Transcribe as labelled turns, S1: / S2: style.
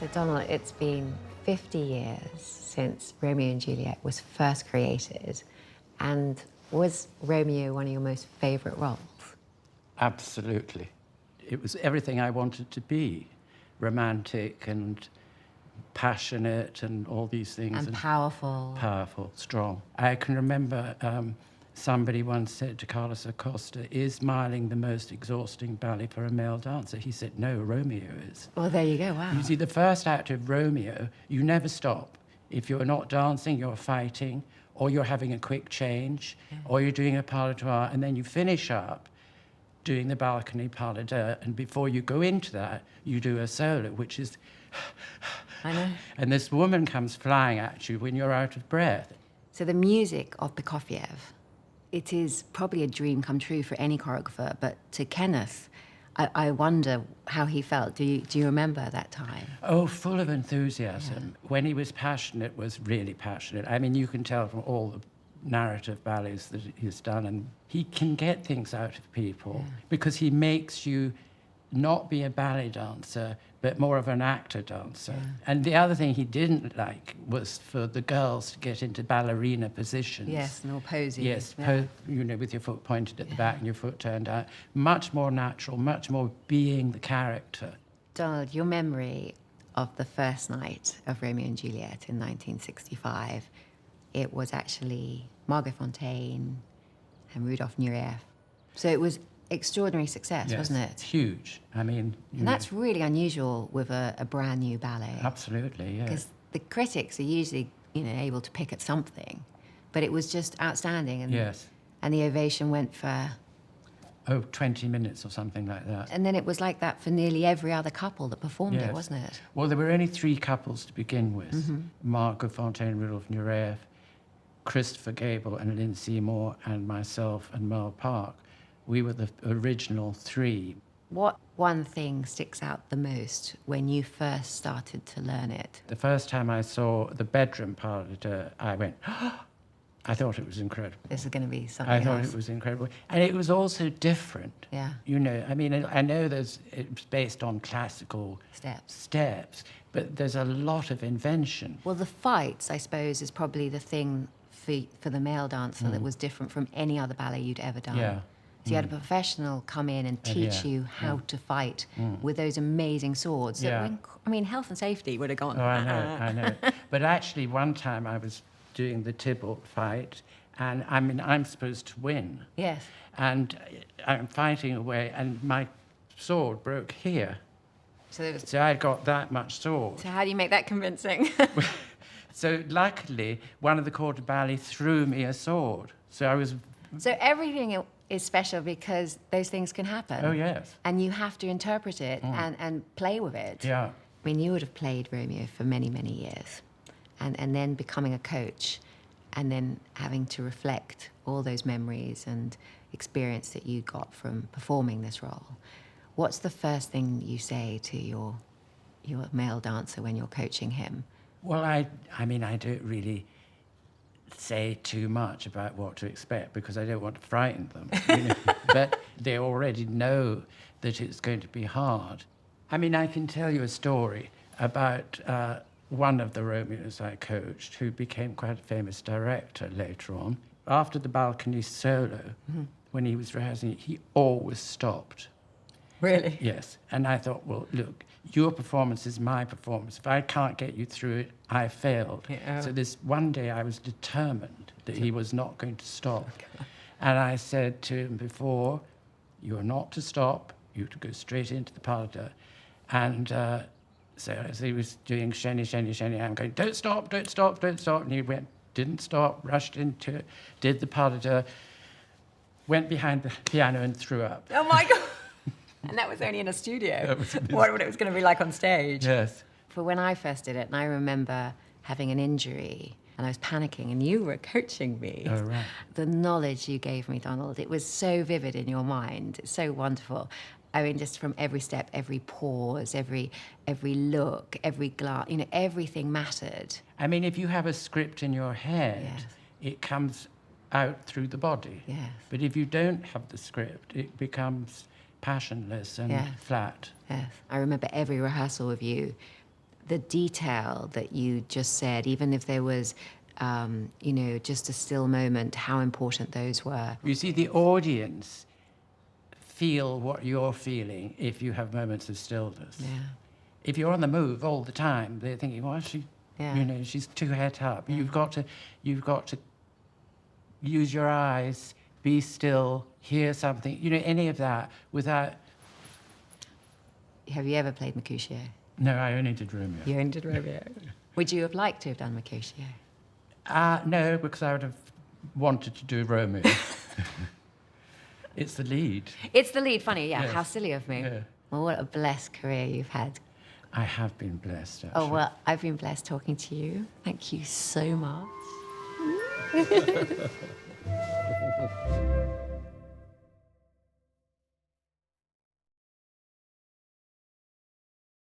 S1: So Donald, it's been 50 years since Romeo and Juliet was first created. And was Romeo one of your most favourite roles?
S2: Absolutely. It was everything I wanted to be. Romantic and passionate and all these things.
S1: And powerful.
S2: Powerful, strong. I can remember somebody once said to Carlos Acosta, "Is smiling the most exhausting ballet for a male dancer?" He said, "No, Romeo is."
S1: Well, there you go, wow.
S2: You see, the first act of Romeo, you never stop. If you're not dancing, you're fighting, or you're having a quick change, or you're doing a pas de trois, and then you finish up doing the balcony pas de deux, and before you go into that, you do a solo, which is...
S1: I know.
S2: And this woman comes flying at you when you're out of breath.
S1: So the music of Prokofiev, it is probably a dream come true for any choreographer, but to Kenneth, I wonder how he felt. Do you remember that time?
S2: Oh, full of enthusiasm. Yeah. When he was passionate, was really passionate. I mean, you can tell from all the narrative ballets that he's done, and he can get things out of people because he makes you not be a ballet dancer, but more of an actor dancer. Yeah. And the other thing he didn't like was for the girls to get into ballerina positions.
S1: Yes, and all posing.
S2: Yes, with your foot pointed at the back and your foot turned out. Much more natural, much more being the character.
S1: Donald, your memory of the first night of Romeo and Juliet in 1965, it was actually Margot Fonteyn and Rudolf Nureyev. So it was extraordinary success, wasn't it?
S2: Huge. I mean...
S1: And that's really unusual with a brand new ballet.
S2: Absolutely, yeah.
S1: Because the critics are usually, able to pick at something. But it was just outstanding. And, and the ovation went for...
S2: 20 minutes or something like that.
S1: And then it was like that for nearly every other couple that performed it, wasn't it?
S2: Well, there were only 3 couples to begin with.
S1: Mm-hmm.
S2: Margot, Fonteyn, Rudolf Nureyev, Christopher Gable and Lynn Seymour, and myself and Merle Park. We were the original 3. What
S1: one thing sticks out the most when you first started to learn it?
S2: The first time I saw the bedroom part of it, I went, I thought it was incredible.
S1: This is going to be something
S2: I thought it was incredible. And it was also different.
S1: Yeah.
S2: I mean, I know it's based on classical steps, but there's a lot of invention.
S1: Well, the fights, I suppose, is probably the thing for the male dancer that was different from any other ballet you'd ever done.
S2: Yeah.
S1: So you had a professional come in and teach you how to fight with those amazing swords.
S2: Yeah.
S1: I mean, health and safety would have gone...
S2: Oh, I know. But actually, one time I was doing the Tybalt fight, and I'm supposed to win.
S1: Yes.
S2: And I'm fighting away, and my sword broke here. So I got that much sword.
S1: So how do you make that convincing?
S2: So luckily, one of the corps de ballet threw me a sword. So I was...
S1: So everything is special because those things can happen.
S2: Oh, yes.
S1: And you have to interpret it and play with it.
S2: Yeah.
S1: I mean, you would have played Romeo for many, many years. And then becoming a coach and then having to reflect all those memories and experience that you got from performing this role. What's the first thing you say to your male dancer when you're coaching him?
S2: Well, I don't really say too much about what to expect because I don't want to frighten them. But they already know that it's going to be hard. I mean, I can tell you a story about one of the Romeos I coached who became quite a famous director later on. After the balcony solo, when he was rehearsing, he always stopped.
S1: Really?
S2: Yes. And I thought, well, look, your performance is my performance. If I can't get you through it, I failed. Yeah. So this one day I was determined that he was not going to stop. Okay. And I said to him before, you are not to stop, you're to go straight into the pas de deux. And so as he was doing sheni, sheni, sheni, I'm going, don't stop, don't stop, don't stop. And he didn't stop, rushed into it, did the pas de deux, went behind the piano and threw up.
S1: Oh my God. And that was only in a studio. What it was going to be like on stage.
S2: Yes.
S1: For when I first did it, and I remember having an injury, and I was panicking, and you were coaching me.
S2: Oh, right.
S1: The knowledge you gave me, Donald, it was so vivid in your mind. It's so wonderful. I mean, just from every step, every pause, every look, every glance, everything mattered.
S2: I mean, if you have a script in your head, it comes out through the body.
S1: Yes.
S2: But if you don't have the script, it becomes passionless and flat.
S1: Yes. I remember every rehearsal with you, the detail that you just said, even if there was, you know, just a still moment, how important those were.
S2: You see, the audience feel what you're feeling if you have moments of stillness.
S1: Yeah.
S2: If you're on the move all the time, they're thinking, well, you know, she's too het up. Yeah. You've got to use your eyes, be still, hear something, you know, any of that without...
S1: Have you ever played Mercutio?
S2: No, I only did Romeo.
S1: You only did Romeo. Would you have liked to have done Mercutio?
S2: No, because I would have wanted to do Romeo. It's the lead.
S1: It's the lead, funny, yeah.
S2: Yes.
S1: How silly of me.
S2: Yeah.
S1: Well, what a blessed career you've had.
S2: I have been blessed, actually.
S1: Oh, well, I've been blessed talking to you. Thank you so much.